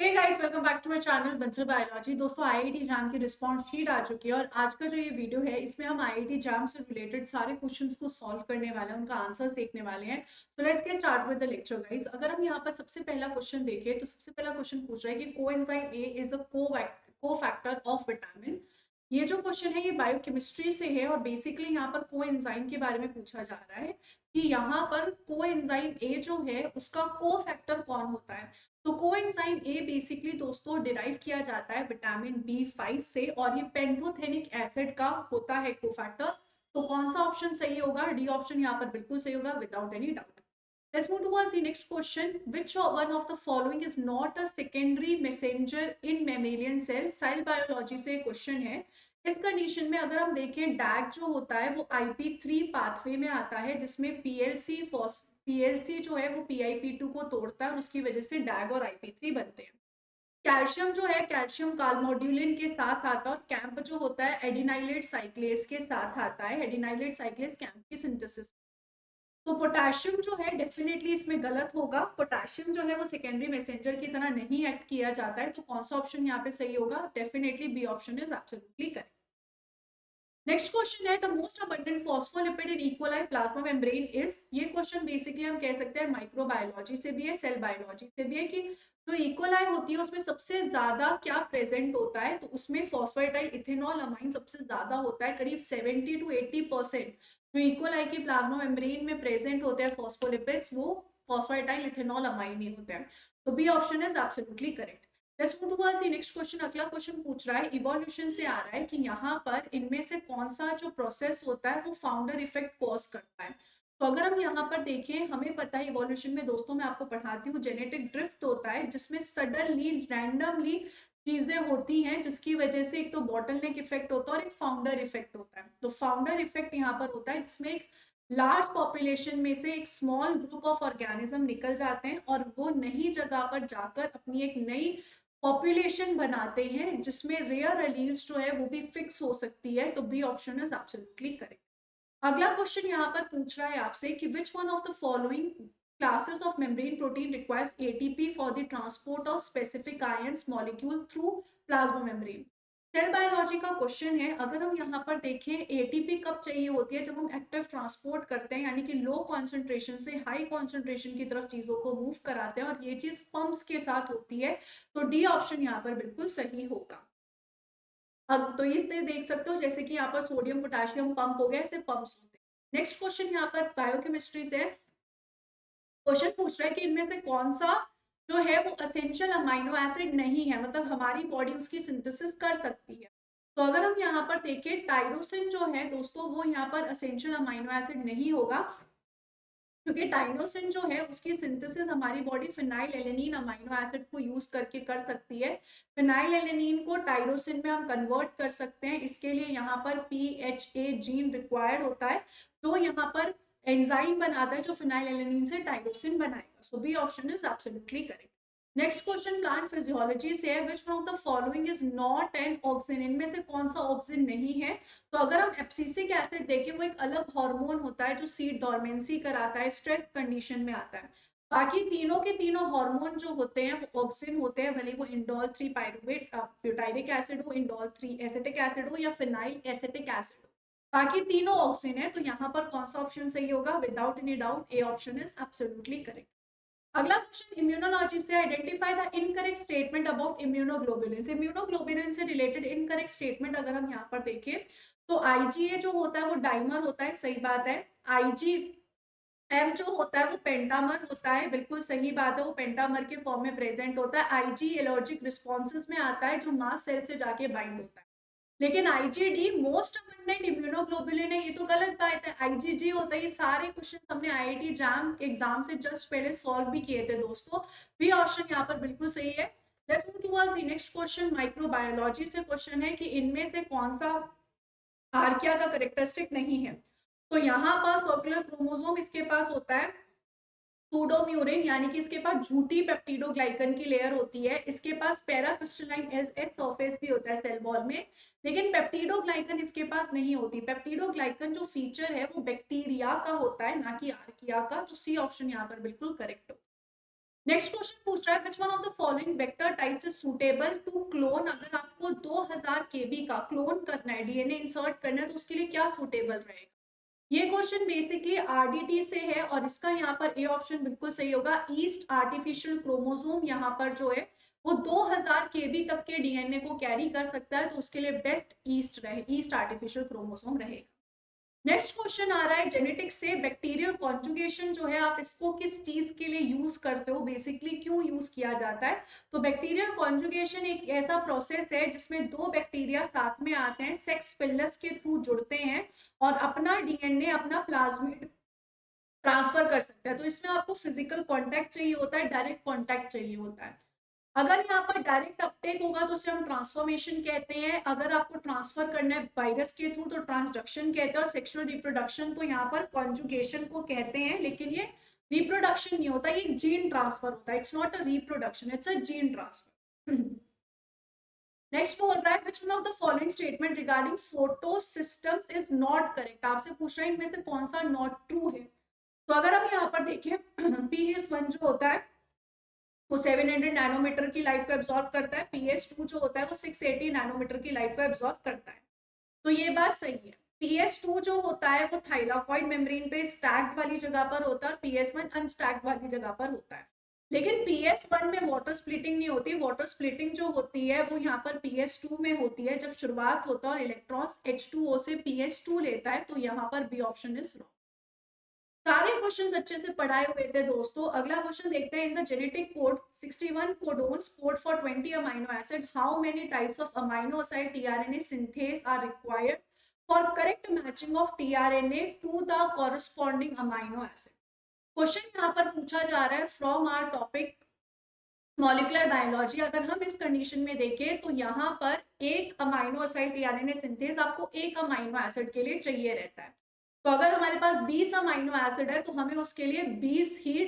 Hey guys, welcome back to my channel Bansal biology. दोस्तों, IIT exam की response sheet आ चुकी है और आज का जो ये वीडियो है इसमें हम आईआईटी एग्जाम से रिलेटेड सारे क्वेश्चंस को सॉल्व करने वाले हैं, उनका आंसर्स देखने वाले हैं। So let's get start with the lecture guys. अगर हम यहाँ पर सबसे पहला क्वेश्चन देखें तो सबसे पहला क्वेश्चन पूछ रहा है कि coenzyme A is a cofactor of vitamin. ये जो क्वेश्चन है ये बायोकेमिस्ट्री से है और बेसिकली यहाँ पर कोएंजाइम के बारे में पूछा जा रहा है कि यहाँ पर कोएंजाइम ए जो है उसका कोफैक्टर कौन होता है। तो कोएंजाइम ए बेसिकली दोस्तों डिराइव किया जाता है विटामिन बी 5 से और ये पेंटोथेनिक एसिड का होता है कोफैक्टर। तो कौन सा ऑप्शन सही होगा? डी ऑप्शन यहाँ पर बिल्कुल सही होगा without any doubt. Let's move towards the next question. Which one of the following is not a secondary messenger in mammalian cell? Cell biology से क्वेश्चन है। इस कंडीशन में अगर हम देखें डैग जो होता है वो IP3 पाथवे में आता है जिसमें पीएलसी जो है वो PIP2 को तोड़ता है और उसकी वजह से डैग और IP3 बनते हैं। कैल्शियम जो है कैल्शियम कार्बोमोड्यूलिन के साथ आता है और कैंप जो होता है एडिनाइलेट साइक्लेस के साथ आता है। एडिनाइलेट साइक्लेस कैंप की सिंथेसिस। तो पोटेशियम जो है डेफिनेटली इसमें गलत होगा। पोटेशियम जो है वो सेकेंडरी मैसेंजर की तरह नहीं एक्ट किया जाता है। तो कौन सा ऑप्शन यहाँ पे सही होगा? Definitely B option is absolutely correct. Next question है the most abundant phospholipid in E coli plasma membrane is. ये क्वेश्चन बेसिकली हम कह सकते हैं माइक्रोबायोलॉजी से भी है, सेल बायोलॉजी से भी है कि जो इक्वलाई होती है उसमें सबसे ज्यादा क्या प्रेजेंट होता है। तो उसमें फॉस्फेटाइल इथेनॉल अमाइन सबसे ज्यादा होता है, करीब 70 to 80%। जो इक्वलाई की प्लाज्मा मेम्ब्रेन में प्रेजेंट होते हैं फॉस्फोलिपिड्स वो फॉस्फेटाइल इथेनॉल अमाइन ही होते हैं। तो B option is absolutely correct. Let's move towards the next question. अगला क्वेश्चन पूछ रहा है इवोल्यूशन से आ रहा है कि यहाँ पर इनमें से कौन सा जो प्रोसेस होता है वो फाउंडर इफेक्ट कॉज करता है। तो अगर हम यहाँ पर देखें, हमें पता है इवोल्यूशन में दोस्तों मैं आपको पढ़ाती हूँ जेनेटिक ड्रिफ्ट होता है जिसमें सडनली रैंडमली चीजें होती हैं जिसकी वजह से एक तो बॉटलनेक इफेक्ट होता है और एक फाउंडर इफेक्ट होता है। तो फाउंडर इफेक्ट यहाँ पर होता है जिसमें एक लार्ज पॉपुलेशन में से एक स्मॉल ग्रुप ऑफ ऑर्गेनिज्म निकल जाते हैं और वो नई जगह पर जाकर अपनी एक नई पॉपुलेशन बनाते हैं जिसमें रेयर एलील्स जो है वो भी फिक्स हो सकती है। तो B option is absolutely correct. अगला क्वेश्चन यहाँ पर पूछ रहा है आपसे कि which one of the following classes of membrane protein requires ATP for the transport of specific ions molecule through plasma membrane। Cell biology का क्वेश्चन है। अगर हम यहाँ पर देखें एटीपी कब चाहिए होती है? जब हम एक्टिव ट्रांसपोर्ट करते हैं यानी कि लो कॉन्सेंट्रेशन से हाई कॉन्सेंट्रेशन की तरफ चीजों को मूव कराते हैं और ये चीज पंप्स के साथ होती है। तो डी ऑप्शन यहाँ पर बिल्कुल सही होगा। अब तो इससे देख सकते हो जैसे कि यहाँ पर सोडियम पोटेशियम पंप हो गया, ऐसे पंप्स होते हैं। नेक्स्ट क्वेश्चन यहाँ पर बायोकेमिस्ट्री से क्वेश्चन पूछ रहा है कि इनमें से कौन सा जो है वो असेंशियल अमाइनो एसिड नहीं है, मतलब हमारी बॉडी उसकी सिंथेसिस कर सकती है। तो अगर हम यहाँ पर देखें टाइरोसिन जो है दोस्तों वो यहाँ पर असेंशियल अमाइनो एसिड नहीं होगा क्योंकि टाइरोसिन जो है उसकी सिंथेसिस हमारी body phenyl alanine amino acid को यूज करके कर सकती है। फिनाइल एलेनिन को टाइरोसिन में हम कन्वर्ट कर सकते हैं, इसके लिए यहाँ पर PHA जीन रिक्वायर्ड होता है तो यहाँ पर एंजाइम बनाता है जो फिनाइल एलेनिन से टाइरोसिन बनाएगा। So B option is absolutely correct. Next question plant physiology से है which one of the following is not an auxin. इनमें से कौन सा ऑक्सिन नहीं है? तो अगर हम एब्सिसिक एसिड देखें वो एक अलग हार्मोन होता है जो सीड डोरमेंसी कराता है, स्ट्रेस कंडीशन में आता है। बाकी तीनों के तीनों हार्मोन जो होते हैं वो ऑक्सिन होते हैं, भले वो इंडोल 3 पायरुवेट ब्यूटाइरिक एसिड हो, इंडोल 3 एसिटिक एसिड हो या फिनाइल एसिटिक एसिड हो। बाकी तीनों ऑक्सिन है। तो यहाँ पर कौन सा ऑप्शन सही होगा? Without any doubt A option is absolutely correct. अगला क्वेश्चन इम्यूनोलॉजी से identify the incorrect statement about immunoglobulin. Immunoglobulin से रिलेटेड इनकरेक्ट स्टेटमेंट अगर हम यहाँ पर देखें तो आईजीए जो होता है वो डाइमर होता है, सही बात है। आईजीएम जो होता है वो पेंटामर होता है, बिल्कुल सही बात है, वो पेंटामर के फॉर्म में प्रेजेंट होता है। आईजी एलर्जिक रिस्पॉन्सेज में आता है जो मास्ट सेल से जाके बाइंड होता है। लेकिन आईजीडी मोस्ट अबंडेंट इम्यूनोग्लोबुलिन है, ये तो गलत बात है। आईजीजी होता है। ये सारे क्वेश्चन हमने आईआईटी जैम एग्जाम से जस्ट पहले सॉल्व भी किए थे दोस्तों। बी ऑप्शन यहाँ पर बिल्कुल सही है। Let's move towards the next question. Microbiology से क्वेश्चन है कि इनमें से कौन सा आर्किया का करेक्टरिस्टिक नहीं है। तो यहाँ पर सर्कुलर क्रोमोसोम इसके पास होता है सूडोम्यूरिन यानी कि इसके पास झूठी पेप्टिडोग्लाइकन की लेयर होती है। इसके पास पैरा क्रिस्टलाइन एस सरफेस भी होता है सेल वॉल में, लेकिन पेप्टिडोग्लाइकन इसके पास नहीं होती। पेप्टिडोग्लाइकन जो फीचर है वो बैक्टीरिया का होता है ना कि आर्किया का। तो सी ऑप्शन यहाँ पर बिल्कुल करेक्ट हो। नेक्स्ट क्वेश्चन पूछ रहा है which one of the following vector types is suitable to clone. अगर आपको 2000 केबी का क्लोन करना है, डीएनए इंसर्ट करना है, तो उसके लिए क्या सुटेबल रहेगा? ये क्वेश्चन बेसिकली आरडीटी से है और इसका यहाँ पर ए ऑप्शन बिल्कुल सही होगा। ईस्ट आर्टिफिशियल क्रोमोसोम यहाँ पर जो है वो 2000 केबी तक के डीएनए को कैरी कर सकता है, तो उसके लिए बेस्ट ईस्ट आर्टिफिशियल क्रोमोसोम रहेगा। नेक्स्ट क्वेश्चन आ रहा है जेनेटिक्स से, बैक्टीरियल कॉन्जुगेशन जो है आप इसको किस चीज के लिए यूज करते हो, बेसिकली क्यों यूज किया जाता है? तो बैक्टीरियल कॉन्जुगेशन एक ऐसा प्रोसेस है जिसमें दो बैक्टीरिया साथ में आते हैं, सेक्स पिलस के थ्रू जुड़ते हैं और अपना डीएनए, अपना प्लाज्मिड ट्रांसफर कर सकते हैं। तो इसमें आपको फिजिकल कांटेक्ट चाहिए होता है, डायरेक्ट कांटेक्ट चाहिए होता है। अगर यहाँ पर डायरेक्ट अपटेक होगा तो उसे हम ट्रांसफॉर्मेशन कहते हैं। अगर आपको ट्रांसफर करना है वायरस के थ्रू तो ट्रांसडक्शन कहते हैं। और सेक्सुअल रिप्रोडक्शन तो यहाँ पर कॉन्जुगेशन को कहते हैं, लेकिन ये रिप्रोडक्शन नहीं होता, ये जीन ट्रांसफर होता है। It's not a reproduction, it's a gene transfer. Next बोल रहा है which one of the following statement regarding photo systems is not correct. आपसे पूछ रहे हैं इनमें से कौन सा नॉट ट्रू है। तो अगर हम यहाँ पर देखें PS1 जो होता है वो 700 नैनोमीटर की लाइट को एब्जॉर्ब करता है, PS2 जो होता है वो 680 नैनोमीटर की लाइट को एब्जॉर्ब करता है। तो ये बात सही है। PS2 जो होता है वो थाइलाकॉइड मेम्ब्रेन पे स्टैक्ड वाली जगह पर होता है और PS1 अनस्टैक्ड वाली जगह पर होता है। लेकिन PS1 में वाटर स्प्लिटिंग नहीं होती। वाटर स्प्लिटिंग जो होती है वो यहाँ पर PS2 में होती है, जब शुरुआत होता है और इलेक्ट्रॉन्स H2O से PS2 लेता है। तो यहाँ पर बी ऑप्शन इज रॉन्ग। सारे क्वेश्चंस अच्छे से पढ़ाए हुए थे दोस्तों। अगला क्वेश्चन देखते हैं। In the genetic code 61 codons code for 20 amino acid, how many types of amino acid tRNA synthetase are required for correct matching of tRNA to the corresponding amino acid. Question यहाँ पर पूछा जा रहा है from our topic molecular biology. अगर हम इस condition में देखें तो यहाँ पर एक अमीनो एसिड टीआरएनए सिंथेस आपको एक अमीनो एसिड के लिए चाहिए रहता है। तो अगर हमारे पास 20 अमीनो एसिड है तो हमें उसके लिए 20 ही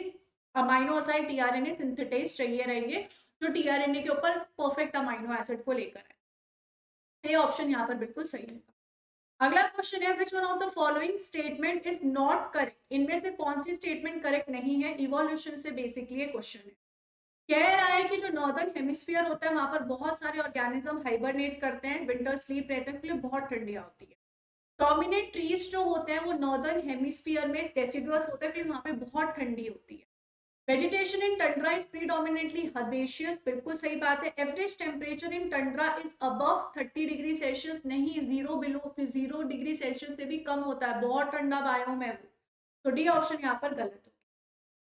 अमीनो एसिड टीआरएनए सिंथेटाइज चाहिए रहेंगे, जो टीआरएनए के ऊपर परफेक्ट अमीनो एसिड को लेकर है। ये ऑप्शन यहाँ पर बिल्कुल सही है। अगला क्वेश्चन है which one of the following statement is not correct. इनमें से कौन सी स्टेटमेंट करेक्ट नहीं है? इवोल्यूशन से बेसिकली ये क्वेश्चन है। कह रहा है कि जो नॉर्दर्न हेमिस्फीयर होता है वहां पर बहुत सारे ऑर्गेनिज्म हाइबरनेट करते हैं, विंटर स्लीप रहते हैं, क्योंकि बहुत ठंडियां होती है। डोमिनेट ट्रीज जो होते हैं वो नॉर्दर्न हेमिस्फीयर में डेसिडुअस होता है, क्योंकि वहां पे बहुत ठंडी होती है। Vegetation in Tundra is predominantly herbaceous, बिल्कुल सही बात है। Average temperature in Tundra is above 30 degree Celsius, नहीं, जीरो बिलो 0 डिग्री सेल्सियस से भी कम होता है, बहुत ठंडा बायोम है वो। तो डी ऑप्शन यहाँ पर गलत हो।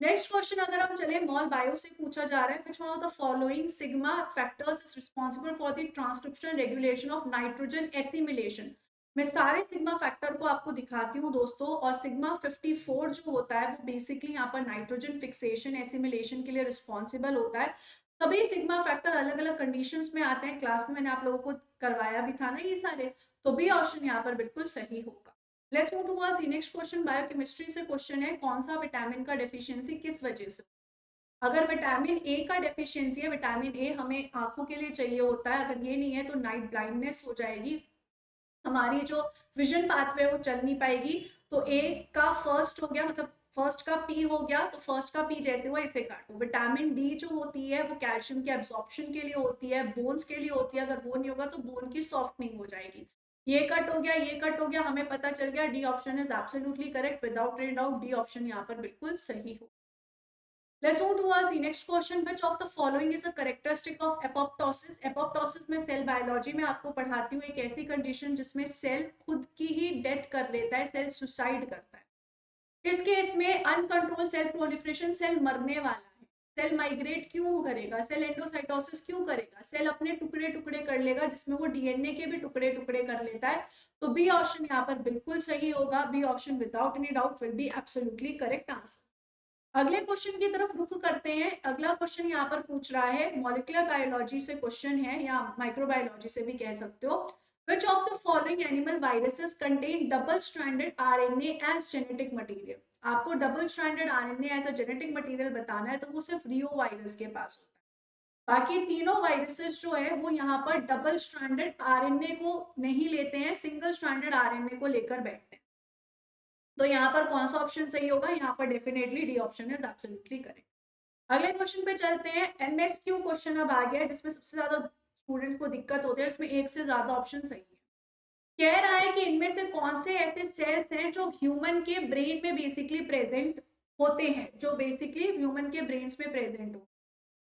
नेक्स्ट क्वेश्चन अगर हम चले मॉल बायो से पूछा जा रहा है which one of the following sigma factors is responsible for the transcription regulation of nitrogen assimilation. मैं सारे सिग्मा फैक्टर को आपको दिखाती हूँ दोस्तों। और सिग्मा 54 जो होता है वो बेसिकली यहाँ पर नाइट्रोजन फिक्सेशन एसिमिलेशन के लिए रिस्पॉन्सिबल होता है। सभी सिग्मा फैक्टर अलग अलग कंडीशंस में आते हैं, क्लास में मैंने आप लोगों को करवाया भी था ना ये सारे। तो बी ऑप्शन यहाँ पर बिल्कुल सही होगा। Let's move towards the next question. Biochemistry से क्वेश्चन है कौन सा विटामिन का डेफिशिएंसी किस वजह से? अगर विटामिन ए का डेफिशिएंसी है, विटामिन ए हमें आंखों के लिए चाहिए होता है, अगर ये नहीं है तो नाइट ब्लाइंडनेस हो जाएगी, हमारी जो विजन पाथवे वो चल नहीं पाएगी। तो ए का फर्स्ट हो गया, मतलब फर्स्ट का पी हो गया, तो फर्स्ट का पी जैसे हुआ इसे काटो। विटामिन डी जो होती है वो कैल्शियम के एब्जॉर्प्शन के लिए होती है, बोन्स के लिए होती है, अगर वो नहीं होगा तो बोन की सॉफ्टनिंग हो जाएगी। ये कट हो गया, ये कट हो गया, हमें पता चल गया D option is absolutely correct, without any doubt D option यहाँ पर बिल्कुल सही हो। Let's move towards the next question. Which of the following is a characteristic of apoptosis? Apoptosis में सेल बायोलॉजी में आपको पढ़ाती हूँ एक ऐसी कंडीशन जिसमें सेल खुद की ही डेथ कर लेता है, सेल सुसाइड करता है। इस केस में अनकंट्रोल सेल प्रोलिफरेशन, सेल मरने वाला है। सेल माइग्रेट क्यों करेगा? सेल एंडोसाइटोसिस क्यों करेगा? सेल अपने टुकड़े टुकड़े कर लेगा, जिसमें वो डीएनए के भी टुकड़े टुकड़े कर लेता है। तो बी ऑप्शन यहाँ पर बिल्कुल सही होगा। B option without any doubt will be absolutely correct answer. अगले क्वेश्चन की तरफ रुख करते हैं। अगला क्वेश्चन यहाँ पर पूछ रहा है, मॉलिक्यूलर बायोलॉजी से क्वेश्चन है या माइक्रोबायोलॉजी से भी कह सकते हो। Which of the following animal viruses contain double stranded RNA as genetic material? आपको double stranded RNA as a genetic material बताना है तो वो सिर्फ रियो वायरस के पास होता है। बाकी तीनों वायरसेस जो है वो यहाँ पर डबल स्ट्रैंडेड आरएनए को नहीं लेते हैं, सिंगल स्ट्रैंडेड आरएनए को लेकर बैठते हैं। तो यहाँ पर कौन सा ऑप्शन सही होगा? यहाँ पर definitely D option is absolutely correct. अगले क्वेश्चन पे चलते हैं। एमएसक्यू क्वेश्चन अब आ गया है जिसमें सबसे ज्यादा स्टूडेंट्स को दिक्कत होती है, इसमें एक से ज्यादा ऑप्शन सही है। कह रहा है कि इनमें से कौन से ऐसे सेल्स हैं जो ह्यूमन के ब्रेन में बेसिकली प्रेजेंट होते हैं, जो बेसिकली ह्यूमन के ब्रेन्स में प्रेजेंट हो।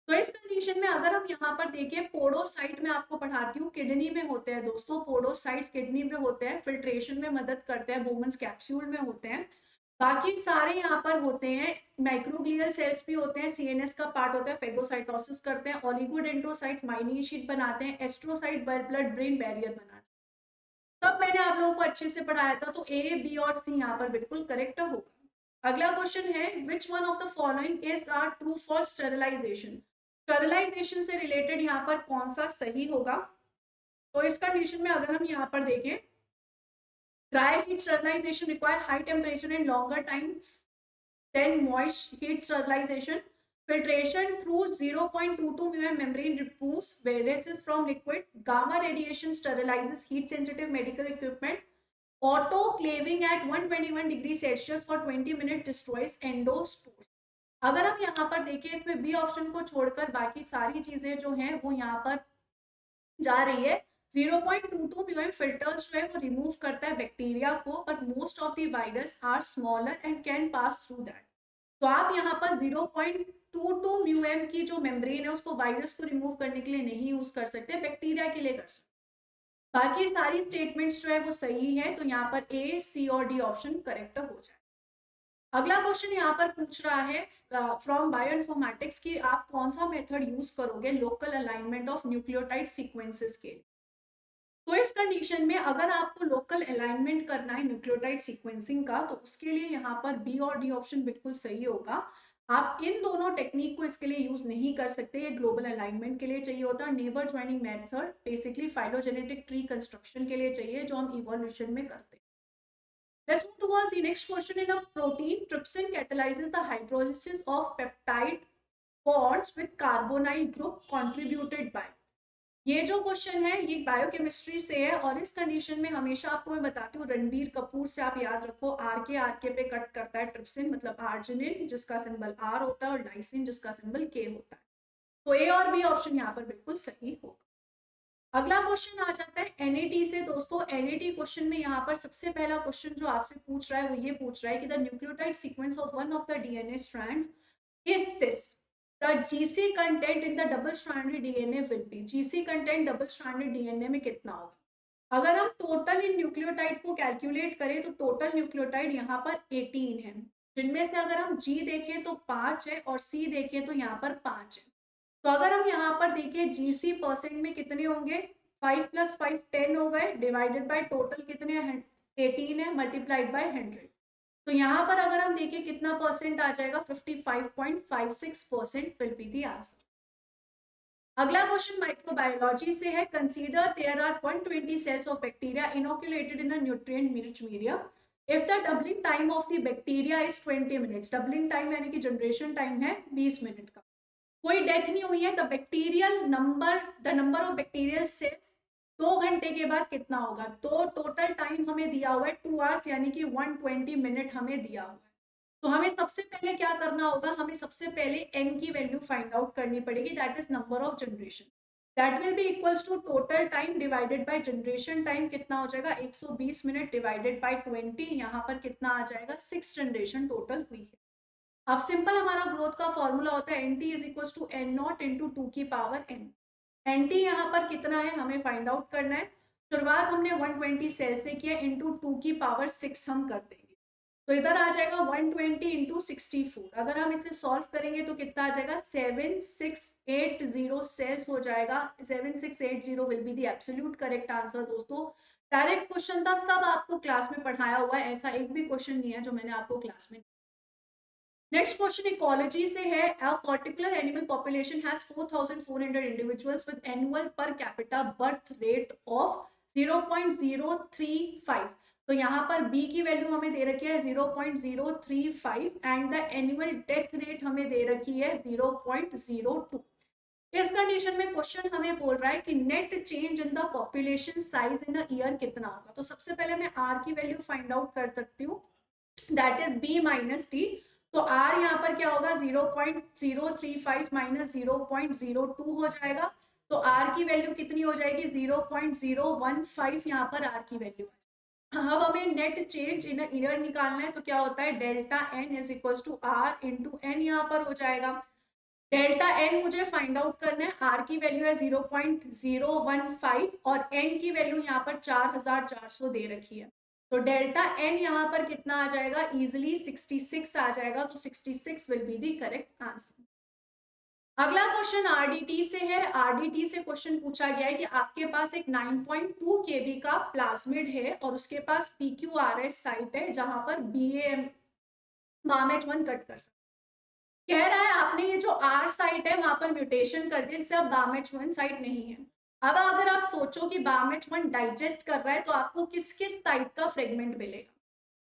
तो इस कंडीशन में अगर हम यहाँ पर देखें, पोडोसाइट में आपको पढ़ाती हूँ, किडनी में होते हैं दोस्तों, पोडोसाइट्स किडनी में होते हैं, फिल्ट्रेशन में मदद करते हैं, बोमन्स कैप्सूल में होते हैं। बाकी सारे यहाँ पर होते हैं, माइक्रोग्लियल सेल्स भी होते हैं, सीएनएस का पार्ट होता है, फेगोसाइटोसिस करते हैं, ओलिगोडेंड्रोसाइट्स माइलिन शीट बनाते हैं, एस्ट्रोसाइट ब्लड ब्रेन बैरियर बनाते हैं। तब मैंने आप लोगों को अच्छे से पढ़ाया था, तो ए बी और सी यहाँ पर बिल्कुल करेक्ट होगा। अगला क्वेश्चन है, which one of the following is are true for sterilization. Sterilization से रिलेटेड यहाँ पर कौन सा सही होगा। तो इस कंडीशन में अगर हम यहाँ पर देखें, dry heat sterilization require high temperature and longer time than moist heat sterilization. Filtration through 0.22 mm membrane removes viruses from liquid. Gamma radiation sterilizes heat sensitive medical equipment. Autoclaving at 121 degrees Celsius for 20 minutes destroys endospores. अगर हम यहाँ पर देखें, इसमें B option को छोड़कर बाकी सारी चीजें जो हैं वो यहाँ पर जा रही है। 0.22 mm फिल्टर्स जो है वो रिमूव करता है बैक्टीरिया को, but most of the virus are smaller and can pass through that. तो आप यहाँ पर 0.22 म्यूएम की जो मेम्ब्रेन है उसको वायरस को रिमूव करने के लिए नहीं यूज कर सकते, बैक्टीरिया के लिए कर सकते। बाकी सारी स्टेटमेंट्स जो है वो सही है, तो यहाँ पर ए सी और डी ऑप्शन करेक्ट हो जाए। अगला क्वेश्चन यहाँ पर पूछ रहा है फ्रॉम बायोइन्फॉर्मेटिक्स कि आप कौन सा मेथड यूज करोगे local alignment of nucleotide sequences के लिए। तो इस कंडीशन में अगर आपको लोकल अलाइनमेंट करना है न्यूक्लियोटाइड सीक्वेंसिंग का, तो उसके लिए यहाँ पर बी और डी ऑप्शन बिल्कुल सही होगा। आप इन दोनों टेक्निक को इसके लिए यूज नहीं कर सकते, ये ग्लोबल अलाइनमेंट के लिए चाहिए होता है। Neighbour joining method basically phylogenetic tree construction के लिए चाहिए, जो हम इवोल्यूशन में करते हैं। Let's move towards the next question. In a protein, trypsin catalyzes the hydrolysis of peptide bonds with carbonyl group contributed by. ये जो क्वेश्चन है ये बायोकेमिस्ट्री से है, और इस कंडीशन में हमेशा आपको मैं बताती हूँ, रणबीर कपूर से आप याद रखो, आर के पे कट करता है ट्रिप्सिन, मतलब आर्जिनिन जिसका सिंबल आर होता है और लाइसिन जिसका सिंबल के होता है। तो ए और बी ऑप्शन यहाँ पर बिल्कुल सही होगा। अगला क्वेश्चन आ जाता है एनएटी से दोस्तों। एनएटी क्वेश्चन में यहाँ पर सबसे पहला क्वेश्चन जो आपसे पूछ रहा है वो ये पूछ रहा है कि the nucleotide sequence of one of the DNA strands is this, the GC content in the double stranded DNA will be. GC content double stranded DNA में कितना होगा। अगर हम टोटल इन न्यूक्लियोटाइड को कैलकुलेट करें तो टोटल न्यूक्लियोटाइड यहाँ पर 18 है, जिनमें से अगर हम जी देखें तो 5 है और सी देखें तो यहाँ पर 5 है। तो अगर हम यहाँ पर देखें जीसी परसेंट में कितने होंगे, 5 + 5 10 हो गए, डिवाइडेड बाय टोटल कितने 18 है, मल्टीप्लाइड बाय 100। तो यहाँ पर अगर हम देखें कितना परसेंट आ जाएगा, 55.56% विल बी द आंसर। अगला क्वेश्चन माइक्रोबायोलॉजी से है। Consider there are 120 cells of bacteria inoculated in a nutrient rich medium. If the doubling time of the bacteria is 20 minutes, doubling time यानी कि जनरेशन टाइम है 20 minute का, कोई death नहीं हुई है, the number of bacterial cells 2 घंटे के बाद कितना होगा। तो टोटल टाइम हमें दिया हुआ है 2 आवर्स यानी कि 120 मिनट हमें दिया हुआ है। तो हमें सबसे पहले क्या करना होगा, हमें सबसे पहले n की वैल्यू फाइंड आउट करनी पड़ेगी, that is number of generation, that will be equals to total time divided by generation time. कितना हो जाएगा, 120 मिनट डिवाइडेड बाय 20, यहाँ पर कितना आ जाएगा, 6 जनरेशन टोटल हुई है। अब सिंपल हमारा ग्रोथ का फॉर्मूला होता है nt is equal to N naught into 2 की पावर n। nt यहाँ पर कितना है हमें फाइंड आउट करना है। शुरुआत हमने 120 सेल से किया, इंटू 2 की पावर 6 हम कर देंगे, तो इधर आ जाएगा 120 इंटू 64। अगर हम इसे सॉल्व करेंगे तो कितना आ जाएगा, 7680 सेल्स हो जाएगा। 7680 will be the absolute correct answer दोस्तों। डायरेक्ट क्वेश्चन था, सब आपको क्लास में पढ़ाया हुआ है, ऐसा एक भी क्वेश्चन नहीं है जो मैंने आपको क्लास में। नेक्स्ट क्वेश्चन इकोलॉजी से है। A particular animal population has 4400 individuals with annual per capita birth rate of 0.035। तो यहाँ पर बी की वैल्यू हमें दे रखी है 0.035 and the annual death rate हमें दे रखी है 0.02। इस कंडीशन में क्वेश्चन हमें बोल रहा है कि net change in the population size in a year कितना होगा। तो सबसे पहले मैं आर की वैल्यू फाइंड आउट कर सकती हूँ, that is B minus D. तो आर यहाँ पर क्या होगा 0.035 माइनस 0.02 हो जाएगा। तो आर की वैल्यू कितनी हो जाएगी 0.015 यहाँ पर आर की वैल्यू। अब हमें नेट चेंज इन ईयर निकालना है, तो क्या होता है delta N is equal to R into N यहाँ पर हो जाएगा। डेल्टा एन मुझे फाइंड आउट करना है, आर की वैल्यू है 0.015 और एन की वैल्यू यहाँ पर 4400 दे रखी है। तो डेल्टा एन यहाँ पर कितना आ जाएगा, इजिली 66 आ जाएगा। तो 66 will be the correct answer. अगला क्वेश्चन आरडीटी से है। आरडीटी से क्वेश्चन पूछा गया है कि आपके पास एक 9.2 केबी का प्लाज्मिड है और उसके पास पीक्यूआरएस साइट है जहां पर बीएम बामेट-1 कट कर सकते। कह रहा है आपने ये जो आर साइट है वहां पर म्यूटेशन कर दिया जिससे अब बामेट-1 साइट नहीं है। अब अगर आप सोचो कि बामेट-1 डाइजेस्ट कर रहा है तो आपको किस किस टाइप का फ्रेगमेंट मिलेगा।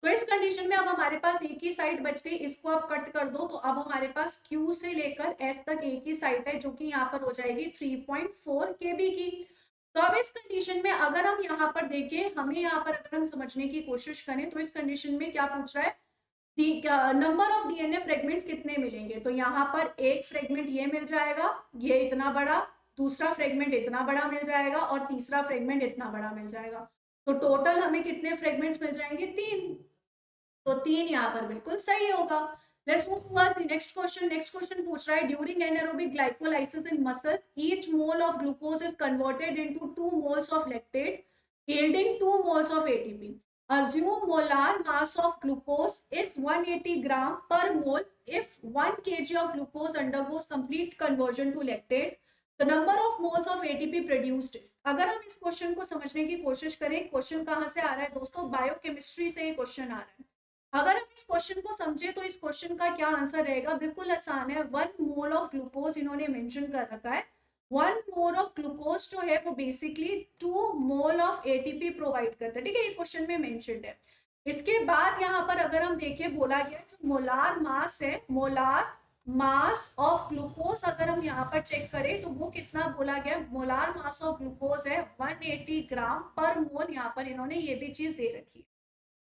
तो इस कंडीशन में अब हमारे पास एक ही साइड बच गई, इसको आप कट कर दो तो अब हमारे पास Q से लेकर S तक एक ही साइड है जो कि यहाँ पर हो जाएगी 3.4 kb की। तो अब इस कंडीशन में अगर हम यहाँ पर देखें, हमें यहाँ पर अगर हम समझने की कोशिश करें तो इस कंडीशन में क्या पूछ रहा है, नंबर ऑफ डीएनए फ्रेगमेंट्स कितने मिलेंगे। तो यहाँ पर एक फ्रेगमेंट ये मिल जाएगा, ये इतना बड़ा, दूसरा फ्रेगमेंट इतना बड़ा मिल जाएगा और तीसरा फ्रेगमेंट इतना बड़ा मिल जाएगा। तो टोटल हमें कितने फ्रेगमेंट्स मिल जाएंगे, 3। तो 3 यहाँ पर बिल्कुल सही होगा। Let's move towards the next question. Next question पूछ रहा है during anaerobic glycolysis in muscles each mole of glucose is converted into 2 moles of lactate yielding 2 moles of ATP. Assume molar mass of glucose is 180 gram per mole if 1 kg of glucose undergoes complete conversion to lactate. The number of moles of ATP produced is. अगर हम इस question को समझने की कोशिश करें, question कहाँ से आ रहा है दोस्तों, बायोकेमिस्ट्री से ये क्वेश्चन आ रहा है। अगर हम इस क्वेश्चन को समझे तो इस क्वेश्चन का क्या आंसर रहेगा, बिल्कुल आसान है। 1 मोल ऑफ ग्लूकोज इन्होंने मेंशन कर रखा है। 1 मोल ऑफ ग्लूकोज जो है वो basically 2 mole of ATP provide करता है, ठीक है, ये क्वेश्चन में मेंशन्ड है। इसके बाद यहाँ पर अगर हम देखें, बोला गया जो मोलार मास है, मोलार मास ऑफ ग्लूकोज अगर हम यहाँ पर चेक करें तो वो कितना बोला गया, मोलार मास ऑफ ग्लूकोज है 180 ग्राम पर मोल। यहाँ पर इन्होंने ये भी चीज दे रखी है।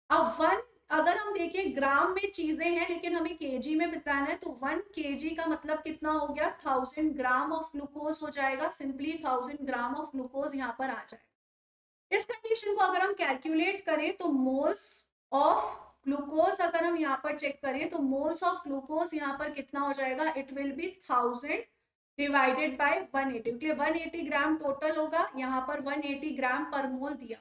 अब 1 अगर हम देखें ग्राम में चीजें हैं लेकिन हमें केजी में बताना है, तो 1 केजी का मतलब कितना हो गया, 1000 ग्राम ऑफ ग्लूकोज हो जाएगा। सिंपली 1000 ग्राम ऑफ ग्लूकोज यहाँ पर आ जाएगा। इस कंडीशन को अगर हम कैलकुलेट करें तो मोल्स ऑफ ग्लूकोज अगर हम यहाँ पर चेक करें तो मोल्स ऑफ ग्लूकोज यहाँ पर कितना हो जाएगा, it will be 1000 divided by 180। 180 gram total होगा, यहाँ पर 180 ग्राम पर मोल दिया।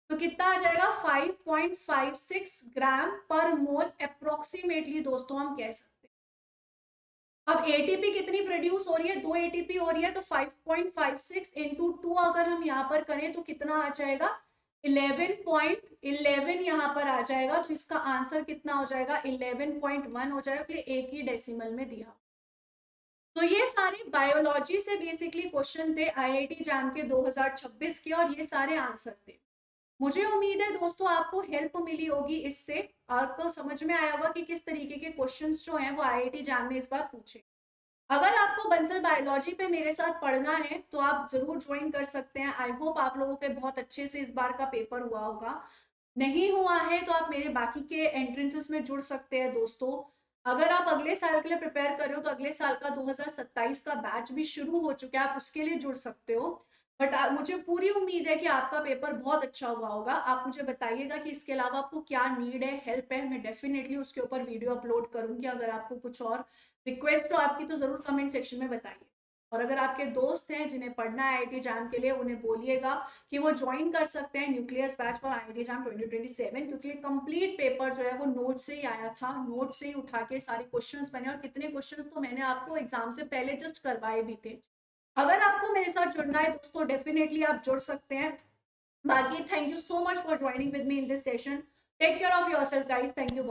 तो कितना आ जाएगा 5.56 ग्राम पर मोल अप्रोक्सीमेटली दोस्तों हम कह सकते हैं। अब एटीपी कितनी प्रोड्यूस हो रही है, 2 एटीपी हो रही है, तो 5.56 इंटू 2 अगर हम यहाँ पर करें तो कितना आ जाएगा 11.11 यहाँ पर आ जाएगा। तो इसका आंसर कितना हो जाएगा 11.1 हो जाएगा, एक ही डेसिमल में दिया। तो ये सारे बायोलॉजी से बेसिकली क्वेश्चन थे आईआईटी जैम के 2026 के और ये सारे आंसर थे। मुझे उम्मीद है दोस्तों आपको हेल्प मिली होगी इससे, आपको समझ में आया होगा कि किस तरीके के क्वेश्चंस जो हैं वो आईआईटी जैम ने इस बार पूछे। अगर आपको बंसल बायोलॉजी पे मेरे साथ पढ़ना है तो आप जरूर ज्वाइन कर सकते हैं। आई होप आप लोगों के बहुत अच्छे से इस बार का पेपर हुआ होगा। नहीं हुआ है तो आप मेरे बाकी के एंट्रेंसेस में जुड़ सकते हैं दोस्तों। अगर आप अगले साल के लिए प्रिपेयर कर रहे हो तो अगले साल का 2027 का बैच भी शुरू हो चुका है, आप उसके लिए जुड़ सकते हो। बट मुझे पूरी उम्मीद है कि आपका पेपर बहुत अच्छा हुआ होगा। आप मुझे बताइएगा कि इसके अलावा आपको क्या नीड है, हेल्प है, मैं डेफिनेटली उसके ऊपर वीडियो अपलोड करूंगी। अगर आपको कुछ और रिक्वेस्ट हो आपकी तो जरूर कमेंट सेक्शन में बताइए। और अगर आपके दोस्त हैं जिन्हें पढ़ना है आईआईटी जैम के लिए, उन्हें बोलिएगा कि वो ज्वाइन कर सकते हैं nucleus batch for IIT jam 2027, क्योंकि कंप्लीट पेपर जो है वो नोट से ही आया था, नोट से ही उठा के सारे क्वेश्चंस बने और कितने क्वेश्चंस तो मैंने आपको एग्जाम से पहले जस्ट करवाए भी थे। अगर आपको मेरे साथ जुड़ना है दोस्तों डेफिनेटली आप जुड़ सकते हैं। बाकी thank you so much for joining with me in this session. Take care of yourself guys, thank you.